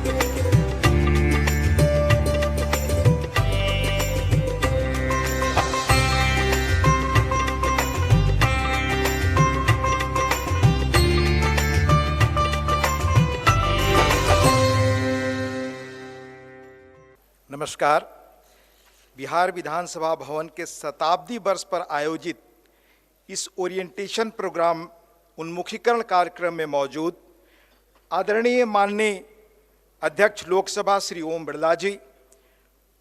नमस्कार। बिहार विधानसभा भवन के शताब्दी वर्ष पर आयोजित इस ओरिएंटेशन प्रोग्राम उन्मुखीकरण कार्यक्रम में मौजूद आदरणीय माननीय अध्यक्ष लोकसभा श्री ओम बिरला जी,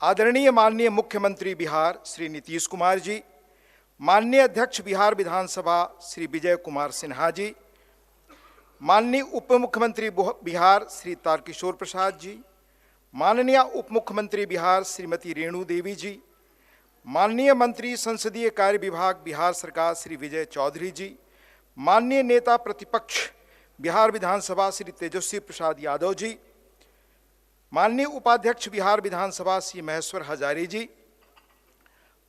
आदरणीय माननीय मुख्यमंत्री बिहार श्री नीतीश कुमार जी, माननीय अध्यक्ष बिहार विधानसभा श्री विजय कुमार सिन्हा जी, माननीय उप मुख्यमंत्री बिहार श्री तारकिशोर प्रसाद जी, माननीय उप मुख्यमंत्री बिहार श्रीमती रेणु देवी जी, माननीय मंत्री संसदीय कार्य विभाग बिहार सरकार श्री विजय चौधरी जी, माननीय नेता प्रतिपक्ष बिहार विधानसभा श्री तेजस्वी प्रसाद यादव जी, माननीय उपाध्यक्ष बिहार विधानसभा श्री महेश्वर हजारी जी,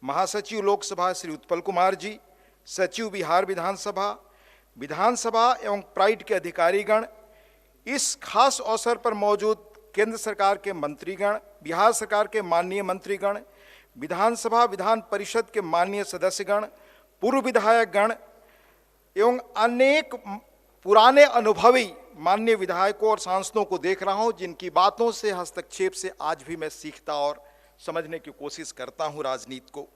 महासचिव लोकसभा श्री उत्पल कुमार जी, सचिव बिहार विधानसभा, विधानसभा एवं प्राइड के अधिकारीगण, इस खास अवसर पर मौजूद केंद्र सरकार के मंत्रीगण, बिहार सरकार के माननीय मंत्रीगण, विधानसभा विधान परिषद के माननीय सदस्यगण, पूर्व विधायकगण एवं अनेक पुराने अनुभवी माननीय विधायकों और सांसदों को देख रहा हूं, जिनकी बातों से, हस्तक्षेप से आज भी मैं सीखता और समझने की कोशिश करता हूं राजनीति को।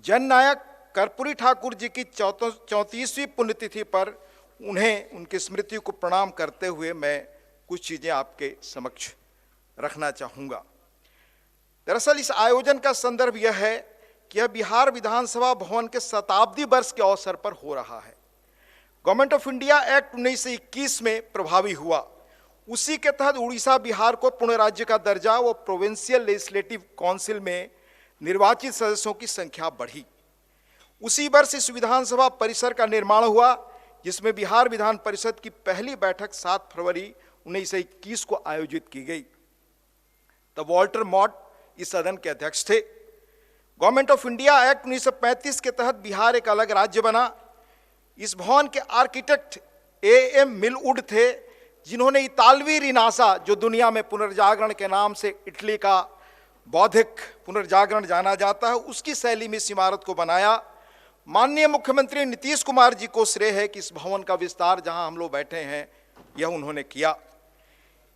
जननायक कर्पूरी ठाकुर जी की 34वीं पुण्यतिथि पर उन्हें, उनकी स्मृति को प्रणाम करते हुए मैं कुछ चीजें आपके समक्ष रखना चाहूंगा। दरअसल इस आयोजन का संदर्भ यह है कि यह बिहार विधानसभा भवन के शताब्दी वर्ष के अवसर पर हो रहा है। गवर्नमेंट ऑफ इंडिया एक्ट 1921 में प्रभावी हुआ। उसी के तहत उड़ीसा बिहार को पूर्ण राज्य का दर्जा व प्रोविंशियल लेजिस्लेटिव काउंसिल में निर्वाचित सदस्यों की संख्या बढ़ी। उसी वर्ष इस विधानसभा परिसर का निर्माण हुआ, जिसमें बिहार विधान परिषद की पहली बैठक 7 फरवरी 1921 को आयोजित की गई। तब वॉल्टर मॉट इस सदन के अध्यक्ष थे। गवर्नमेंट ऑफ इंडिया एक्ट 1935 के तहत बिहार एक अलग राज्य बना। इस भवन के आर्किटेक्ट A.M. मिलवुड थे, जिन्होंने इतालवी रिनासा, जो दुनिया में पुनर्जागरण के नाम से इटली का बौद्धिक पुनर्जागरण जाना जाता है, उसकी शैली में इस इमारत को बनाया। माननीय मुख्यमंत्री नीतीश कुमार जी को श्रेय है कि इस भवन का विस्तार, जहां हम लोग बैठे हैं, यह उन्होंने किया।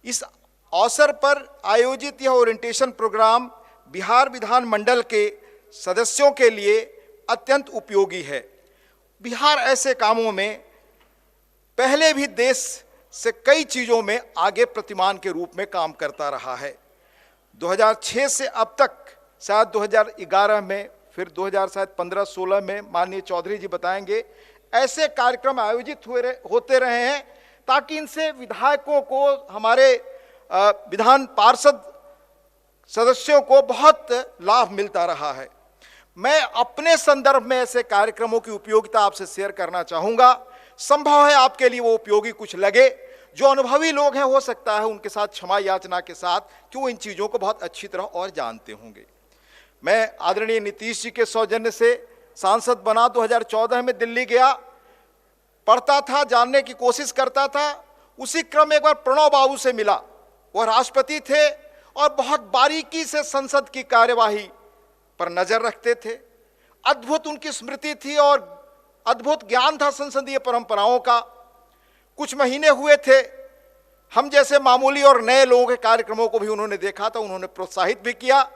इस अवसर पर आयोजित यह ओरिएंटेशन प्रोग्राम बिहार विधान मंडल के सदस्यों के लिए अत्यंत उपयोगी है। बिहार ऐसे कामों में पहले भी देश से कई चीजों में आगे प्रतिमान के रूप में काम करता रहा है। 2006 से अब तक, शायद 2011 में, फिर 2015-16 में, माननीय चौधरी जी बताएंगे, ऐसे कार्यक्रम आयोजित होते रहे हैं ताकि इनसे विधायकों को, हमारे विधान पार्षद सदस्यों को बहुत लाभ मिलता रहा है। मैं अपने संदर्भ में ऐसे कार्यक्रमों की उपयोगिता आपसे शेयर करना चाहूंगा। संभव है आपके लिए वो उपयोगी कुछ लगे। जो अनुभवी लोग हैं, हो सकता है उनके साथ क्षमा याचना के साथ कि वो इन चीजों को बहुत अच्छी तरह और जानते होंगे। मैं आदरणीय नीतीश जी के सौजन्य से सांसद बना, 2014 में दिल्ली गया, पढ़ता था, जानने की कोशिश करता था। उसी क्रम में एक बार प्रणव बाबू से मिला। वह राष्ट्रपति थे और बहुत बारीकी से संसद की कार्यवाही पर नजर रखते थे। अद्भुत उनकी स्मृति थी और अद्भुत ज्ञान था संसदीय परंपराओं का। कुछ महीने हुए थे, हम जैसे मामूली और नए लोगों के कार्यक्रमों को भी उन्होंने देखा था, उन्होंने प्रोत्साहित भी किया।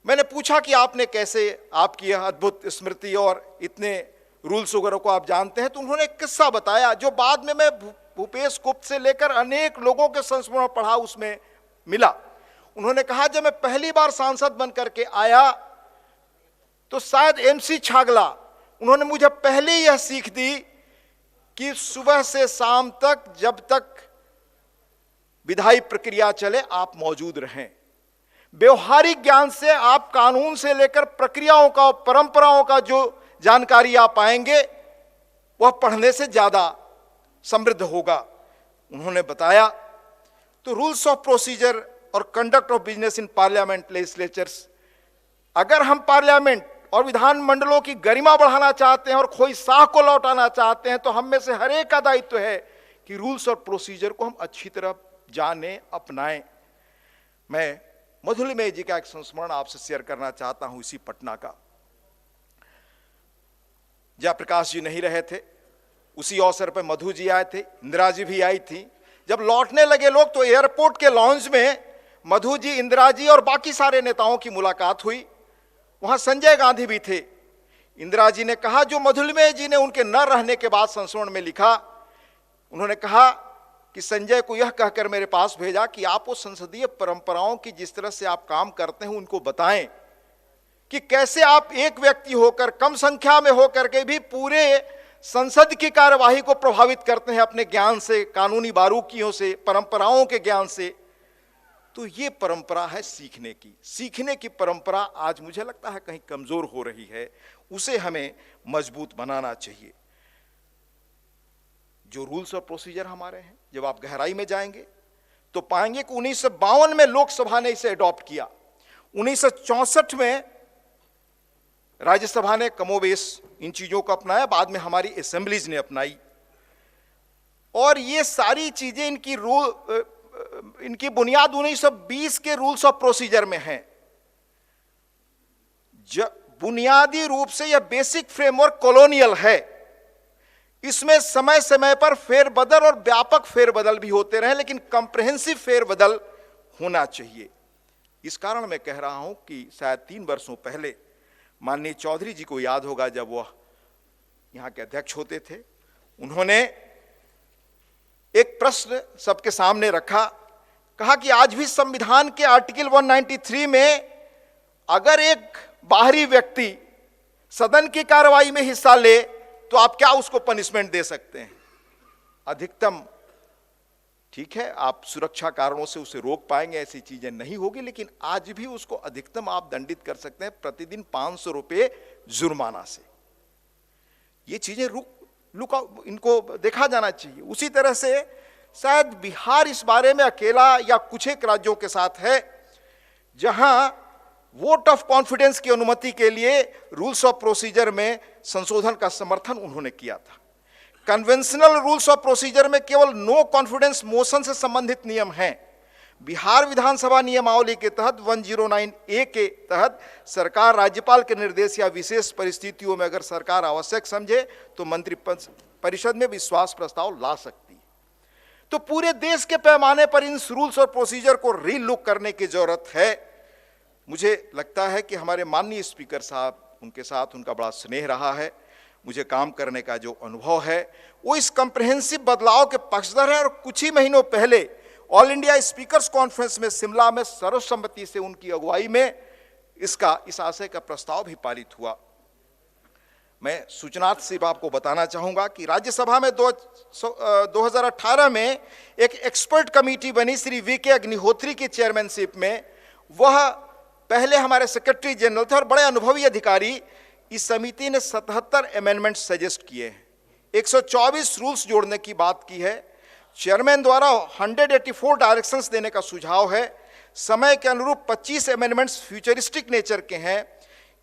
मैंने पूछा कि आपने कैसे, आपकी यह अद्भुत स्मृति और इतने रूल्स वगैरह को आप जानते हैं? तो उन्होंने एक किस्सा बताया, जो बाद में मैं भूपेश गुप्त से लेकर अनेक लोगों के संस्मरण पढ़ा, उसमें मिला। उन्होंने कहा, जब मैं पहली बार सांसद बन करके आया तो शायद MC छागला, उन्होंने मुझे पहले यह सीख दी कि सुबह से शाम तक, जब तक विधायी प्रक्रिया चले, आप मौजूद रहें। व्यवहारिक ज्ञान से आप कानून से लेकर प्रक्रियाओं का, परंपराओं का जो जानकारी आप पाएंगे, वह पढ़ने से ज्यादा समृद्ध होगा। उन्होंने बताया, तो रूल्स ऑफ प्रोसीजर और conduct of business in parliament legislatures, अगर हम पार्लियामेंट और विधान मंडलों की गरिमा बढ़ाना चाहते हैं और खोई शाह को लौटाना चाहते हैं, तो हम में से हर एक का दायित्व है कि रूल्स और प्रोसीजर को हम अच्छी तरह जाने, अपनाएं। मैं मधुलिमेय जी का एक संस्मरण आपसे शेयर करना चाहता हूं इसी पटना का। जयप्रकाश जी नहीं रहे थे, उसी अवसर पर मधु जी आए थे, इंदिरा जी भी आई थी। जब लौटने लगे लोग तो एयरपोर्ट के लॉन्ज में मधु जी, इंदिरा जी और बाकी सारे नेताओं की मुलाकात हुई। वहां संजय गांधी भी थे। इंदिरा जी ने कहा, जो मधुलिमेय जी ने उनके न रहने के बाद संस्मरण में लिखा, उन्होंने कहा कि संजय को यह कहकर मेरे पास भेजा कि आप वो संसदीय परंपराओं की जिस तरह से आप काम करते हैं उनको बताएं कि कैसे आप एक व्यक्ति होकर, कम संख्या में होकर के भी पूरे संसद की कार्यवाही को प्रभावित करते हैं अपने ज्ञान से, कानूनी बारीकियों से, परंपराओं के ज्ञान से। तो ये परंपरा है सीखने की परंपरा आज मुझे लगता है कहीं कमजोर हो रही है, उसे हमें मजबूत बनाना चाहिए। जो रूल्स और प्रोसीजर हमारे हैं, जब आप गहराई में जाएंगे तो पाएंगे कि 1952 में लोकसभा ने इसे अडॉप्ट किया, 1964 में राज्यसभा ने कमोबेश इन चीजों को अपनाया, बाद में हमारी असेंबलीज ने अपनाई। और ये सारी चीजें इनकी बुनियाद 1920 के रूल्स ऑफ प्रोसीजर में है। बुनियादी रूप से यह बेसिक फ्रेमवर्क कॉलोनियल है। इसमें समय समय पर फेरबदल और व्यापक फेरबदल भी होते रहे, लेकिन कंप्रेहेंसिव फेरबदल होना चाहिए। इस कारण मैं कह रहा हूं कि शायद 3 वर्षों पहले माननीय चौधरी जी को याद होगा, जब वह यहां के अध्यक्ष होते थे, उन्होंने एक प्रश्न सबके सामने रखा, कहा कि आज भी संविधान के आर्टिकल 193 में अगर एक बाहरी व्यक्ति सदन की कार्रवाई में हिस्सा ले तो आप क्या उसको पनिशमेंट दे सकते हैं? अधिकतम ठीक है, आप सुरक्षा कारणों से उसे रोक पाएंगे, ऐसी चीजें नहीं होगी, लेकिन आज भी उसको अधिकतम आप दंडित कर सकते हैं प्रतिदिन 500 रुपए जुर्माना से। ये चीजें इनको देखा जाना चाहिए। उसी तरह से शायद बिहार इस बारे में अकेला या कुछ एक राज्यों के साथ है जहां वोट ऑफ कॉन्फिडेंस की अनुमति के लिए रूल्स ऑफ प्रोसीजर में संशोधन का समर्थन उन्होंने किया था। कन्वेंशनल रूल्स ऑफ प्रोसीजर में केवल नो कॉन्फिडेंस मोशन से संबंधित नियम हैं। बिहार विधानसभा नियमावली के तहत 109A के तहत सरकार राज्यपाल के निर्देश या विशेष परिस्थितियों में अगर सरकार आवश्यक समझे तो मंत्री परिषद में विश्वास प्रस्ताव ला सकती है। तो पूरे देश के पैमाने पर इन रूल्स और प्रोसीजर को रीलुक करने की जरूरत है। मुझे लगता है कि हमारे माननीय स्पीकर साहब, उनके साथ उनका बड़ा स्नेह रहा है। मुझे काम करने का जो अनुभव है वो इस कंप्रहेंसिव बदलाव के पक्षधर है। और कुछ ही महीनों पहले ऑल इंडिया स्पीकर्स कॉन्फ्रेंस में शिमला में सर्वसम्मति से उनकी अगुवाई में इस आशय का प्रस्ताव भी पारित हुआ। मैं सूचनार्थ सिर्फ आपको बताना चाहूंगा कि राज्यसभा में 2018 में एक एक्सपर्ट कमेटी बनी श्री VK अग्निहोत्री की चेयरमैनशिप में। वह पहले हमारे सेक्रेटरी जनरल थे और बड़े अनुभवी अधिकारी। इस समिति ने 77 अमेंडमेंट सजेस्ट किए हैं, 124 रूल्स जोड़ने की बात की है। चेयरमैन द्वारा 184 डायरेक्शंस देने का सुझाव है। समय के अनुरूप 25 अमेंडमेंट्स फ्यूचरिस्टिक नेचर के हैं।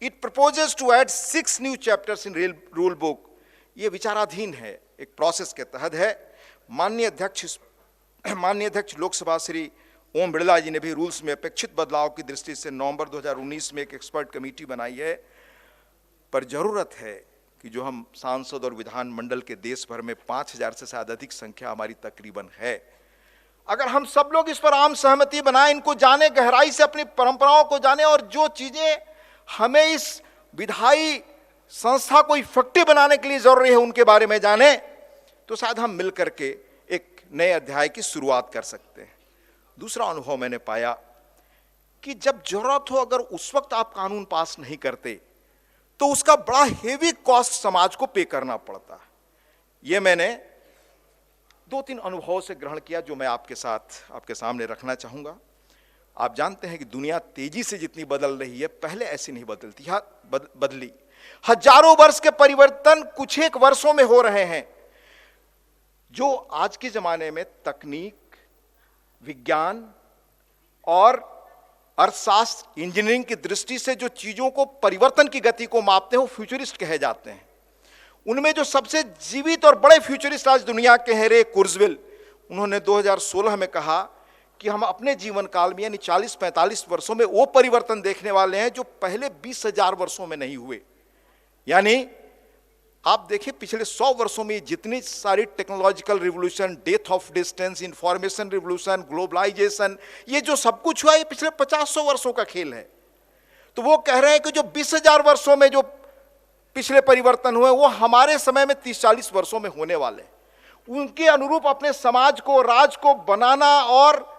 It proposes to add 6 new chapters in rule book. ये विचाराधीन है, एक प्रोसेस के तहत है। माननीय अध्यक्ष लोकसभा श्री ओम बिड़ला जी ने भी रूल्स में अपेक्षित बदलाव की दृष्टि से नवंबर 2019 में एक एक्सपर्ट कमेटी बनाई है। पर जरूरत है कि जो हम सांसद और विधानमंडल के देश भर में 5000 से शायद अधिक संख्या हमारी तकरीबन है, अगर हम सब लोग इस पर आम सहमति बनाएं, इनको जाने, गहराई से अपनी परंपराओं को जाने और जो चीजें हमें इस विधायी संस्था को इफेक्टिव बनाने के लिए जरूरी है उनके बारे में जाने, तो शायद हम मिलकर के एक नए अध्याय की शुरुआत कर सकते हैं। दूसरा अनुभव मैंने पाया कि जब जरूरत हो, अगर उस वक्त आप कानून पास नहीं करते तो उसका बड़ा हेवी कॉस्ट समाज को पे करना पड़ता है। यह मैंने 2-3 अनुभवों से ग्रहण किया जो मैं आपके सामने रखना चाहूंगा। आप जानते हैं कि दुनिया तेजी से जितनी बदल रही है, पहले ऐसी नहीं बदलती, बदली। हजारों वर्ष के परिवर्तन कुछ एक वर्षों में हो रहे हैं। जो आज के जमाने में तकनीक, विज्ञान और अर्थशास्त्र, इंजीनियरिंग की दृष्टि से जो चीजों को, परिवर्तन की गति को मापते हैं, वो फ्यूचरिस्ट कहे जाते हैं। उनमें जो सबसे जीवित और बड़े फ्यूचरिस्ट आज दुनिया के हैं, रे कुर्जवेल, उन्होंने 2016 में कहा कि हम अपने जीवन काल में यानी 40-45 वर्षों में वो परिवर्तन देखने वाले हैं जो पहले 20,000 वर्षों में नहीं हुए। यानी आप देखिए पिछले 100 वर्षों में जितनी सारी technological revolution, death of distance, information revolution, globalisation, ये जो सब कुछ हुआ ये पिछले 50-100 वर्षों का खेल है। तो वो कह रहे हैं कि जो 20,000 वर्षों में जो पिछले परिवर्तन हुए वो हमारे समय में 30-40 वर्षों में होने वाले। उनके अनुरूप अपने समाज को, राज को बनाना और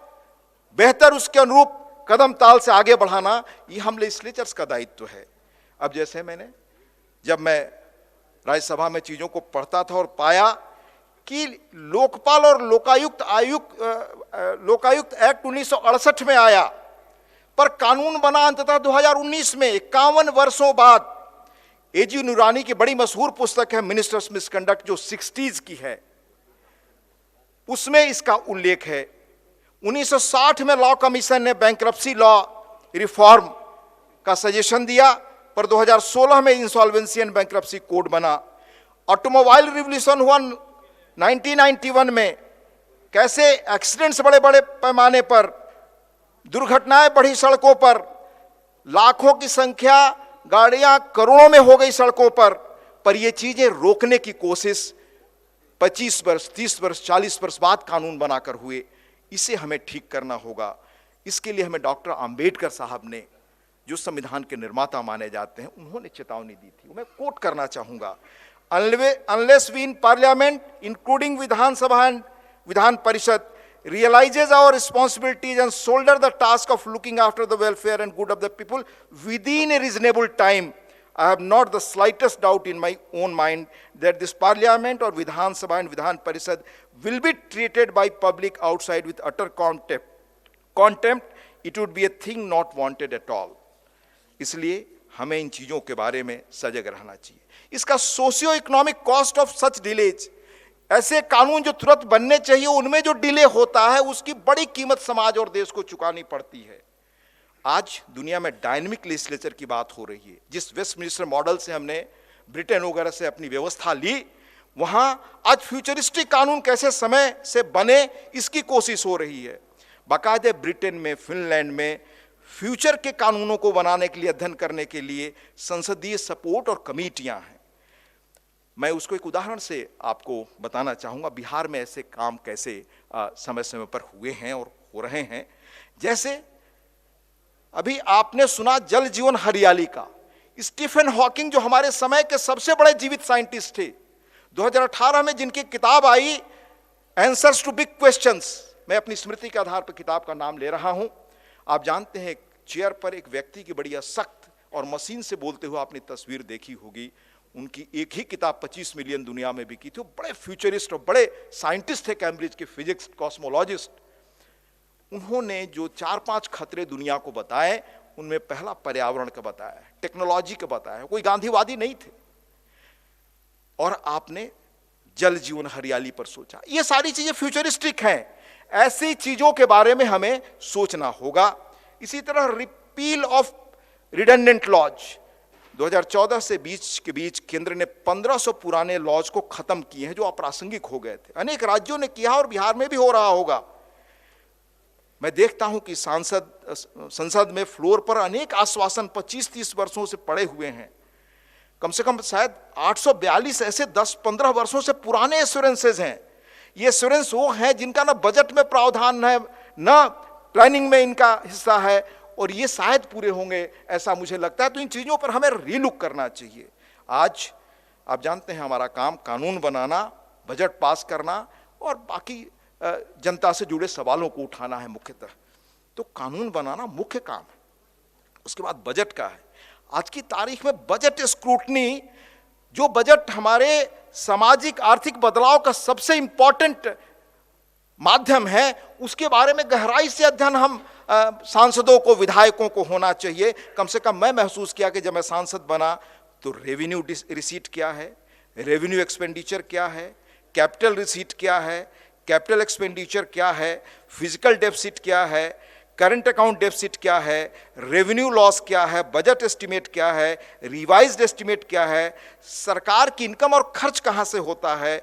बेहतर उसके अनुरूप कदम ताल से आगे बढ़ाना, ये हम लेजिस्लेचर्स का दायित्व है। अब जैसे जब मैं राज्यसभा में चीजों को पढ़ता था और पाया कि लोकपाल और लोकायुक्त लोकायुक्त एक्ट 1968 में आया, पर कानून बना अंततः 2019 में, 51 वर्षों बाद। एजी नूरानी की बड़ी मशहूर पुस्तक है मिनिस्टर्स मिसकंडक्ट, जो 60s की है, उसमें इसका उल्लेख है। 1960 में लॉ कमीशन ने बैंक्रप्सी लॉ रिफॉर्म का सजेशन दिया, पर 2016 में इंसॉल्वेंसी एंड बैंक्रप्सी कोड बना। ऑटोमोबाइल रिवॉल्यूशन हुआ 1991 में, कैसे एक्सीडेंट्स बड़े बड़े पैमाने पर, दुर्घटनाएं बढ़ी सड़कों पर, लाखों की संख्या, गाड़ियां करोड़ों में हो गई सड़कों पर ये चीजें रोकने की कोशिश 25 वर्ष, 30 वर्ष, 40 वर्ष बाद कानून बनाकर हुए। इसे हमें ठीक करना होगा। इसके लिए हमें डॉक्टर अंबेडकर साहब ने, जो संविधान के निर्माता माने जाते हैं, उन्होंने चेतावनी दी थी। मैं कोट करना चाहूंगा, unless we in Parliament including Vidhan Sabha and Vidhan Parishad realizes our responsibilities and shoulder the task of looking after the welfare and good of the people within a reasonable time, I have not the slightest doubt in my own mind that this parliament or Vidhan Sabha and Vidhan Parishad will be treated by public outside with utter contempt. It would be a thing not wanted at all. इसलिए हमें इन चीजों के बारे में सजग रहना चाहिए। इसका socio economic cost of such delays, ऐसे कानून जो तुरंत बनने चाहिए उनमें जो डिले होता है उसकी बड़ी कीमत समाज और देश को चुकानी पड़ती है। आज दुनिया में डायनेमिक लेजिस्लेचर की बात हो रही है। जिस वेस्टमिनिस्टर मॉडल से हमने ब्रिटेन वगैरह से अपनी व्यवस्था ली, वहां आज फ्यूचरिस्टिक कानून कैसे समय से बने इसकी कोशिश हो रही है। बाकायदे ब्रिटेन में, फिनलैंड में फ्यूचर के कानूनों को बनाने के लिए, अध्ययन करने के लिए संसदीय सपोर्ट और कमेटियां हैं। मैं उसको एक उदाहरण से आपको बताना चाहूंगा, बिहार में ऐसे काम कैसे समय समय पर हुए हैं और हो रहे हैं। जैसे अभी आपने सुना जल जीवन हरियाली का, स्टीफन हॉकिंग जो हमारे समय के सबसे बड़े जीवित साइंटिस्ट थे, 2018 में जिनकी किताब आई आंसर्स टू बिग क्वेश्चंस, मैं अपनी स्मृति के आधार पर किताब का नाम ले रहा हूं। आप जानते हैं चेयर पर एक व्यक्ति की बड़ी सख्त और मशीन से बोलते हुए आपने तस्वीर देखी होगी। उनकी एक ही किताब 25 मिलियन दुनिया में बिकी थी। वो बड़े फ्यूचरिस्ट और बड़े साइंटिस्ट थे, कैम्ब्रिज के फिजिक्स कॉस्मोलॉजिस्ट। उन्होंने जो 4-5 खतरे दुनिया को बताए, उनमें पहला पर्यावरण का बताया, टेक्नोलॉजी का बताया। कोई गांधीवादी नहीं थे। और आपने जल जीवन हरियाली पर सोचा। ये सारी चीजें फ्यूचरिस्टिक हैं। ऐसी चीजों के बारे में हमें सोचना होगा। इसी तरह रिपील ऑफ रिडंडेंट लॉज, 2014 से 20 के बीच केंद्र ने 1500 पुराने लॉज को खत्म किए हैं जो अप्रासंगिक हो गए थे। अनेक राज्यों ने किया और बिहार में भी हो रहा होगा। मैं देखता हूं कि संसद में फ्लोर पर अनेक आश्वासन 25-30 वर्षों से पड़े हुए हैं। कम से कम शायद 842 ऐसे 10-15 वर्षों से पुराने एश्योरेंसेज हैं। ये एश्योरेंस वो हैं जिनका ना बजट में प्रावधान है, ना प्लानिंग में इनका हिस्सा है, और ये शायद पूरे होंगे ऐसा मुझे लगता है। तो इन चीजों पर हमें रीलुक करना चाहिए। आज आप जानते हैं हमारा काम कानून बनाना, बजट पास करना और बाकी जनता से जुड़े सवालों को उठाना है मुख्यतः। तो कानून बनाना मुख्य काम है। उसके बाद बजट का है। आज की तारीख में बजट स्क्रूटनी, जो बजट हमारे सामाजिक आर्थिक बदलाव का सबसे इंपॉर्टेंट माध्यम है, उसके बारे में गहराई से अध्ययन हम सांसदों को, विधायकों को होना चाहिए। कम से कम मैं महसूस किया कि जब मैं सांसद बना तो रेवेन्यू रिसीट क्या है, रेवेन्यू एक्सपेंडिचर क्या है, कैपिटल रिसीट क्या है, कैपिटल एक्सपेंडिचर क्या है, फिजिकल डेफिसिट क्या है, करंट अकाउंट डेफिसिट क्या है, रेवेन्यू लॉस क्या है, बजट एस्टिमेट क्या है, रिवाइज्ड एस्टिमेट क्या है, सरकार की इनकम और खर्च कहां से होता है,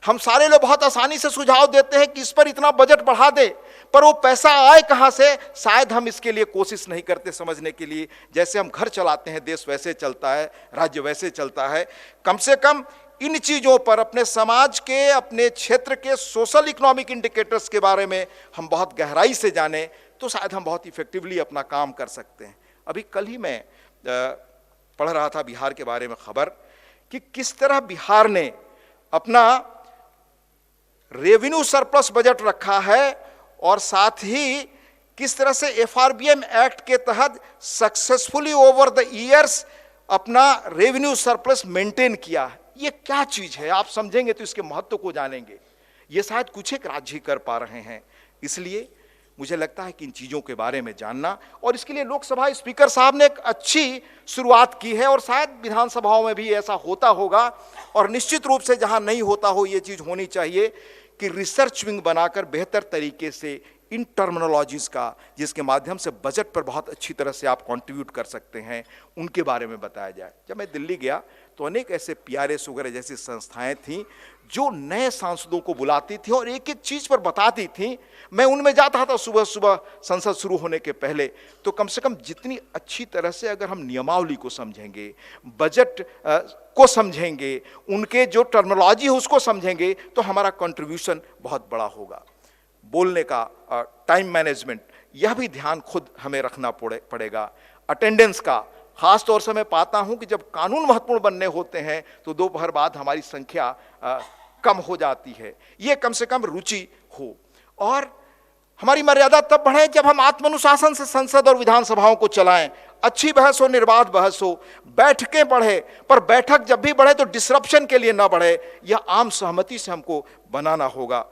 हम सारे लोग बहुत आसानी से सुझाव देते हैं कि इस पर इतना बजट बढ़ा दे, पर वो पैसा आए कहां से, शायद हम इसके लिए कोशिश नहीं करते समझने के लिए। जैसे हम घर चलाते हैं, देश वैसे चलता है, राज्य वैसे चलता है। कम से कम इन चीजों पर, अपने समाज के, अपने क्षेत्र के सोशल इकोनॉमिक इंडिकेटर्स के बारे में हम बहुत गहराई से जाने तो शायद हम बहुत इफेक्टिवली अपना काम कर सकते हैं। अभी कल ही मैं पढ़ रहा था बिहार के बारे में खबर कि किस तरह बिहार ने अपना रेवेन्यू सरप्लस बजट रखा है और साथ ही किस तरह से एफआरबीएम एक्ट के तहत सक्सेसफुली ओवर द ईयर्स अपना रेवेन्यू सरप्लस मेंटेन किया है। ये क्या चीज है, आप समझेंगे तो इसके महत्व को जानेंगे। ये शायद कुछ एक राज्य ही कर पा रहे हैं। इसलिए मुझे लगता है कि इन चीजों के बारे में जानना, और इसके लिए लोकसभा स्पीकर साहब ने एक अच्छी शुरुआत की है और शायद विधानसभाओं में भी ऐसा होता होगा। और निश्चित रूप से जहां नहीं होता हो, ये चीज होनी चाहिए कि रिसर्च विंग बनाकर बेहतर तरीके से इन टर्मिनोलॉजीज का, जिसके माध्यम से बजट पर बहुत अच्छी तरह से आप कंट्रीब्यूट कर सकते हैं, उनके बारे में बताया जाए। जब मैं दिल्ली गया तो अनेक ऐसे पीआरएस वगैरह जैसी संस्थाएं थीं जो नए सांसदों को बुलाती थी और एक एक चीज पर बताती थी। मैं उनमें जाता था सुबह सुबह संसद शुरू होने के पहले। तो कम से कम जितनी अच्छी तरह से अगर हम नियमावली को समझेंगे, बजट को समझेंगे, उनके जो टर्मिनोलॉजी है उसको समझेंगे, तो हमारा कंट्रीब्यूशन बहुत बड़ा होगा। बोलने का टाइम मैनेजमेंट, यह भी ध्यान खुद हमें रखना पड़ेगा। अटेंडेंस का, खास तौर से मैं पाता हूं कि जब कानून महत्वपूर्ण बनने होते हैं तो दोपहर बाद हमारी संख्या कम हो जाती है। ये कम से कम रुचि हो। और हमारी मर्यादा तब बढ़े जब हम आत्मानुशासन से संसद और विधानसभाओं को चलाएं। अच्छी बहस हो, निर्बाध बहस हो, बैठकें बढ़े, पर बैठक जब भी बढ़े तो डिसरप्शन के लिए ना बढ़े। यह आम सहमति से हमको बनाना होगा।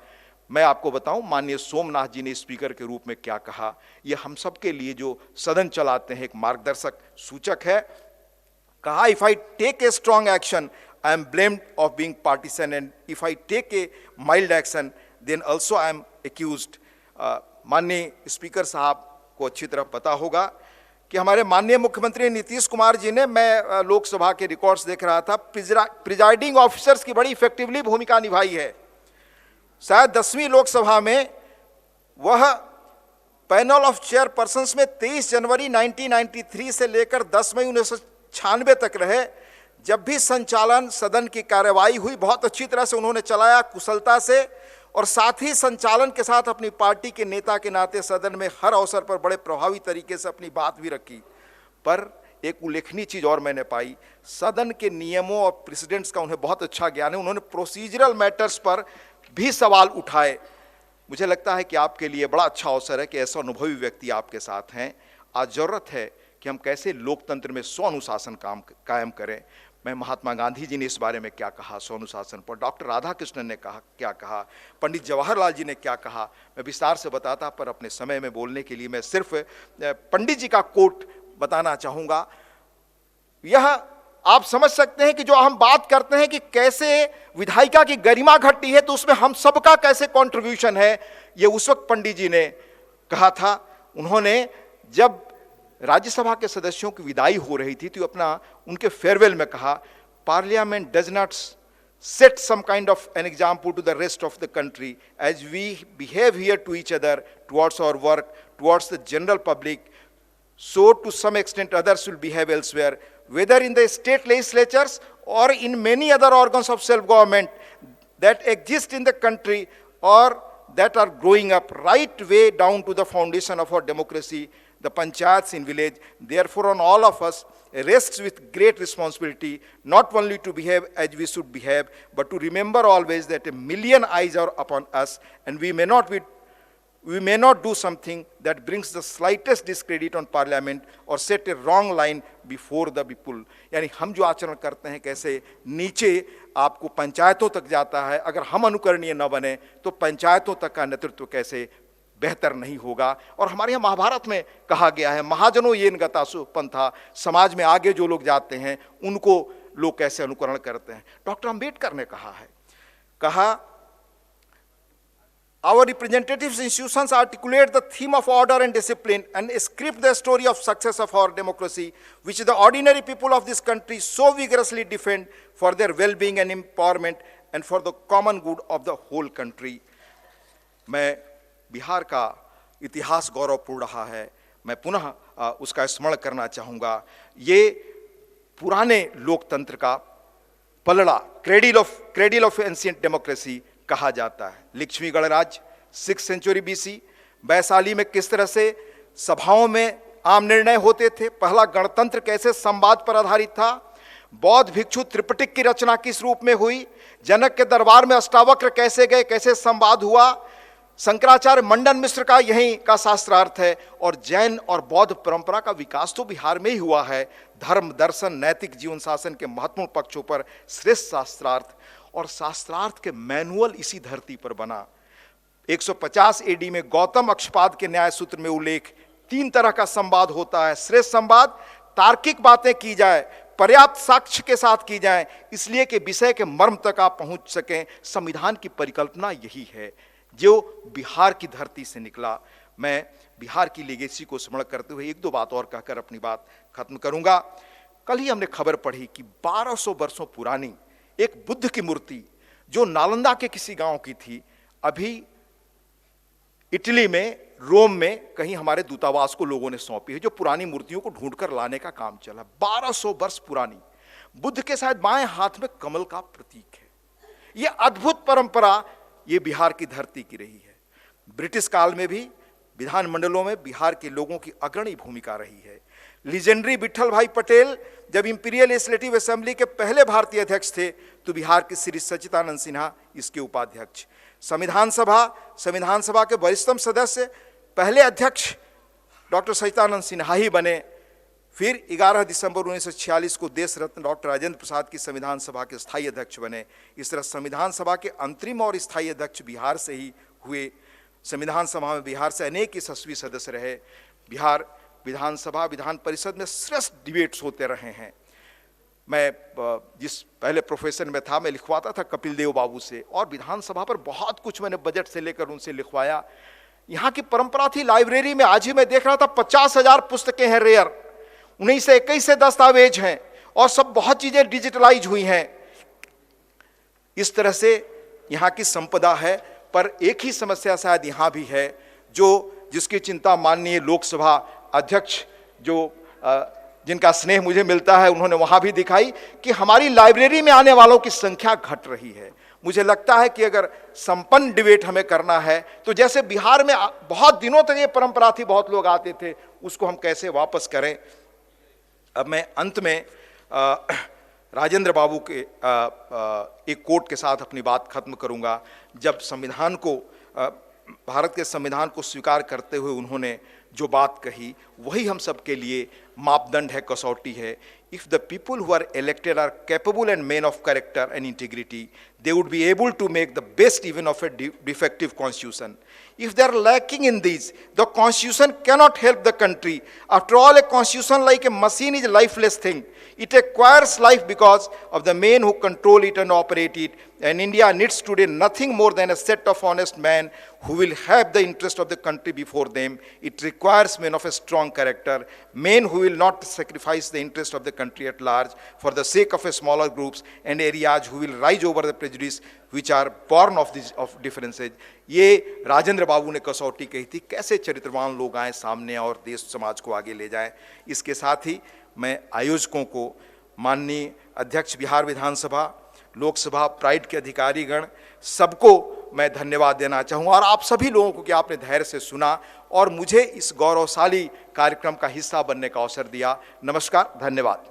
मैं आपको बताऊं, माननीय सोमनाथ जी ने स्पीकर के रूप में क्या कहा, यह हम सब के लिए जो सदन चलाते हैं एक मार्गदर्शक सूचक है। कहा, if I take a strong action I am blamed of being partisan, and if I take a mild action then also I am accused. माननीय स्पीकर साहब को अच्छी तरह पता होगा कि हमारे माननीय मुख्यमंत्री नीतीश कुमार जी ने, मैं लोकसभा के रिकॉर्ड्स देख रहा था, प्रिजाइडिंग ऑफिसर्स की बड़ी इफेक्टिवली भूमिका निभाई है। शायद 10वीं लोकसभा में वह पैनल ऑफ चेयरपर्सन्स में 23 जनवरी 1993 से लेकर 10 मई 1996 तक रहे। जब भी संचालन सदन की कार्यवाही हुई, बहुत अच्छी तरह से उन्होंने चलाया, कुशलता से, और साथ ही संचालन के साथ अपनी पार्टी के नेता के नाते सदन में हर अवसर पर बड़े प्रभावी तरीके से अपनी बात भी रखी। पर एक उल्लेखनीय चीज और मैंने पाई, सदन के नियमों और प्रेसिडेंट्स का उन्हें बहुत अच्छा ज्ञान है। उन्होंने प्रोसीजरल मैटर्स पर भी सवाल उठाए। मुझे लगता है कि आपके लिए बड़ा अच्छा अवसर है कि ऐसा अनुभवी व्यक्ति आपके साथ हैं। आज जरूरत है कि हम कैसे लोकतंत्र में स्वानुशासन कायम करें। मैं महात्मा गांधी जी ने इस बारे में क्या कहा स्वानुशासन पर, डॉक्टर राधाकृष्णन ने कहा क्या कहा, पंडित जवाहरलाल जी ने क्या कहा, मैं विस्तार से बताता, पर अपने समय में बोलने के लिए मैं सिर्फ पंडित जी का कोट बताना चाहूँगा। यह आप समझ सकते हैं कि जो हम बात करते हैं कि कैसे विधायिका की गरिमा घटती है, तो उसमें हम सबका कैसे कंट्रीब्यूशन है, ये उस वक्त पंडित जी ने कहा था। उन्होंने जब राज्यसभा के सदस्यों की विदाई हो रही थी तो अपना उनके फेयरवेल में कहा, Parliament does not set some kind of an example to the rest of the country as we behave here to each other towards our work towards the general public, so to some extent others will behave elsewhere, whether in the state legislatures or in many other organs of self-government that exist in the country or that are growing up, right way down to the foundation of our democracy, the panchayats in village. Therefore, on all of us rests with great responsibility, not only to behave as we should behave, but to remember always that a million eyes are upon us, and we may not do something that brings the slightest discredit on parliament or set a wrong line before the people. यानी हम जो आचरण करते हैं कैसे नीचे आपको पंचायतों तक जाता है, अगर हम अनुकरणीय न बने तो पंचायतों तक का नेतृत्व कैसे बेहतर नहीं होगा। और हमारे यहाँ महाभारत में कहा गया है, महाजनों येन गतासु पंथा, समाज में आगे जो लोग जाते हैं उनको लोग कैसे अनुकरण करते हैं। डॉक्टर अंबेडकर ने कहा our representatives institutions articulate the theme of order and discipline and script the story of success of our democracy, which the ordinary people of this country so vigorously defend for their well-being and empowerment and for the common good of the whole country. मैं बिहार का इतिहास गौरवपूर्ण रहा है, मैं पुनः उसका स्मरण करना चाहूँगा। ये पुराने लोकतंत्र का पलड़ा, क्रेडिल ऑफ एंशिएंट डेमोक्रेसी कहा जाता है। लक्ष्मी गणराज्य 6th सेंचुरी BC, वैशाली में किस तरह से सभाओं में आम निर्णय होते थे, पहला गणतंत्र कैसे संवाद पर आधारित था, बौद्ध भिक्षु त्रिपिटक की रचना किस रूप में हुई, जनक के दरबार में अष्टावक्र कैसे गए, कैसे संवाद हुआ, शंकराचार्य मंडन मिश्र का यही का शास्त्रार्थ है, और जैन और बौद्ध परंपरा का विकास तो बिहार में ही हुआ है। धर्म, दर्शन, नैतिक जीवन शासन के महत्वपूर्ण पक्षों पर श्रेष्ठ शास्त्रार्थ, और शास्त्रार्थ के मैनुअल इसी धरती पर बना। 150 AD में गौतम अक्षपाद के न्याय सूत्र में उल्लेख, 3 तरह का संवाद होता है। श्रेष्ठ संवाद, तार्किक बातें की जाए, पर्याप्त साक्ष्य के साथ की जाए, इसलिए कि विषय के मर्म तक आप पहुंच सकें। संविधान की परिकल्पना यही है जो बिहार की धरती से निकला। मैं बिहार की लेगेसी को स्मरण करते हुए 1-2 बात और कहकर अपनी बात खत्म करूंगा। कल ही हमने खबर पढ़ी कि 1200 वर्षों पुरानी एक बुद्ध की मूर्ति जो नालंदा के किसी गांव की थी, अभी इटली में, रोम में कहीं हमारे दूतावास को लोगों ने सौंपी है, जो पुरानी मूर्तियों को ढूंढकर लाने का काम चला। 1200 वर्ष पुरानी, बुद्ध के शायद बाएं हाथ में कमल का प्रतीक है। यह अद्भुत परंपरा ये बिहार की धरती की रही है। ब्रिटिश काल में भी विधानमंडलों में बिहार के लोगों की अग्रणी भूमिका रही है। लीजेंडरी विट्ठल भाई पटेल जब इंपीरियल लेजिस्लेटिव असेंबली के पहले भारतीय अध्यक्ष थे, तो बिहार के श्री सच्चिदानंद सिन्हा इसके उपाध्यक्ष। संविधान सभा के वरिष्ठतम सदस्य पहले अध्यक्ष डॉक्टर सच्चिदानंद सिन्हा ही बने। फिर 11 दिसंबर 1946 को देश रत्न डॉक्टर राजेंद्र प्रसाद की संविधान सभा के स्थायी अध्यक्ष बने। इस तरह संविधान सभा के अंतरिम और स्थायी अध्यक्ष बिहार से ही हुए। संविधान सभा में बिहार से अनेक यशस्वी सदस्य रहे। बिहार विधानसभा, विधान परिषद में श्रेष्ठ डिबेट्स होते रहे हैं। मैं जिस पहले प्रोफेशन में था, मैं लिखवाता था कपिल देव बाबू से, और विधानसभा पर बहुत कुछ मैंने बजट से लेकर उनसे लिखवाया। यहाँ की परंपरा थी, लाइब्रेरी में आज ही मैं देख रहा था 50,000 पुस्तकें हैं रेयर, 19 से 21 से दस्तावेज हैं, और सब बहुत चीजें डिजिटलाइज हुई हैं। इस तरह से यहाँ की संपदा है। पर एक ही समस्या शायद यहाँ भी है, जिसकी चिंता माननीय लोकसभा अध्यक्ष जिनका स्नेह मुझे मिलता है, उन्होंने वहां भी दिखाई कि हमारी लाइब्रेरी में आने वालों की संख्या घट रही है। मुझे लगता है कि अगर संपन्न डिबेट हमें करना है, तो जैसे बिहार में बहुत दिनों तक ये परंपरा थी, बहुत लोग आते थे, उसको हम कैसे वापस करें। अब मैं अंत में राजेंद्र बाबू के एक कोट के साथ अपनी बात खत्म करूंगा। जब संविधान को, भारत के संविधान को स्वीकार करते हुए उन्होंने जो बात कही, वही हम सब के लिए मापदंड है, कसौटी है। If the people who are elected are capable and men of character and integrity, they would be able to make the best even of a defective constitution. If they are lacking in these, the constitution cannot help the country. After all, a constitution like a machine is a lifeless thing. It acquires life because of the men who control it and operate it. And India needs today nothing more than a set of honest men who will have the interest of the country before them. It requires men of a strong character, men who will not sacrifice the interest of the country at large for the sake of a smaller groups and areas, who will rise over the prejudice which are born of differences. ये राजेंद्र बाबू ने कसौटी कही थी, कैसे चरित्रवान लोग आए सामने और देश समाज को आगे ले जाएं। इसके साथ ही मैं आयोजकों को, माननीय अध्यक्ष बिहार विधानसभा, लोकसभा, प्राइड के अधिकारीगण, सबको मैं धन्यवाद देना चाहूँगा, और आप सभी लोगों को कि आपने धैर्य से सुना और मुझे इस गौरवशाली कार्यक्रम का हिस्सा बनने का अवसर दिया। नमस्कार, धन्यवाद।